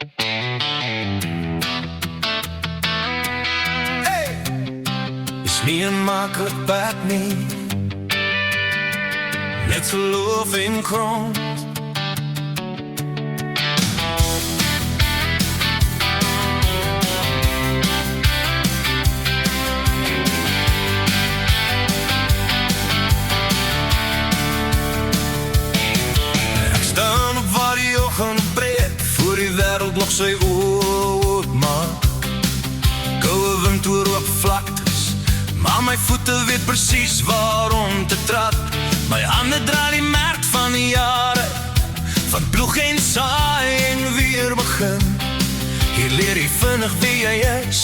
Is nie 'n maklik pad nie, net geloof en grond. Ek staan op waar die oggend breek, voor die wêreld nog sy oop maak. Koue wind oor oop vlaktes, maar my voete weet presies waarom te trap. My hande dra die merk van die jare, van ploeg en saai en weer begin. Hier leer jy vinnig wie jy is,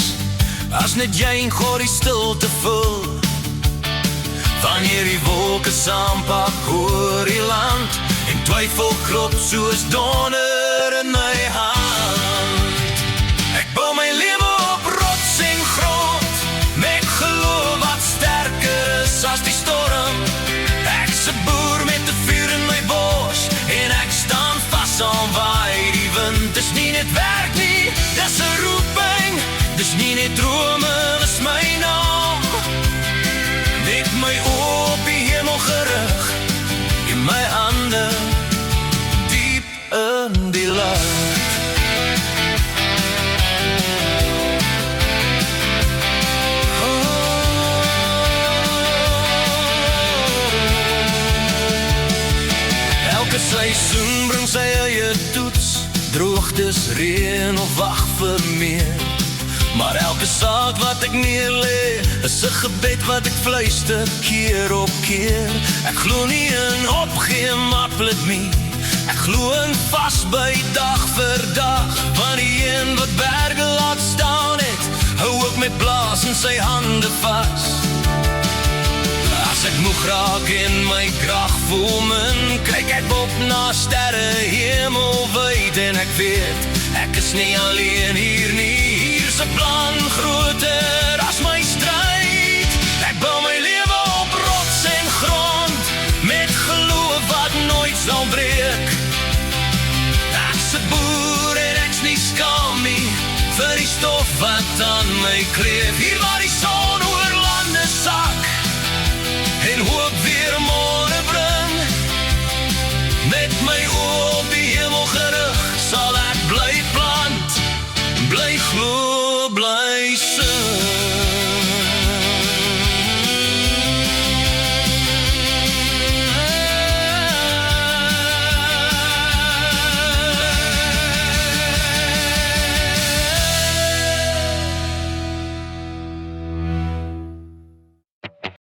as net jy en God die stilte vul. Wanneer die wolke saampak oor die land, en twyfel klop soos donder in my hand. Ek bou my lewe op rots en grond, met geloof wat sterker is as die storm. Ek's 'n boer met 'n vuur in my bors, en ek staan vas aan waai die wind. Dis nie net werk nie, dis 'n roeping. Dis nie net drome, dis my naam. Met my oë op die hemel gerig, en my hande diep in die lug. Elke seisoen bring sy eie toets, droogtes, reën of wag vir meer. Maar elke saak wat ek neerlê, is 'n gebed wat ek fluister keer op keer. Ek glo nie in opgee, maar plit nie. Ek glo in vasbyt dag vir dag, want die een wat berge laat staan het, hou ook met blaas in sy hande vas. As ek moeg raak en my krag voel min, kyk ek op na sterre hemelwyd, en ek weet, ek is nie alleen hier nie. Hier's 'n plan groter as my stryd. Ek bou my lewe op rots en grond, met geloof wat nooit sal breek. Ek's 'n boer en ek's nie skaam nie, vir die stof wat aan my kleef. Hier waar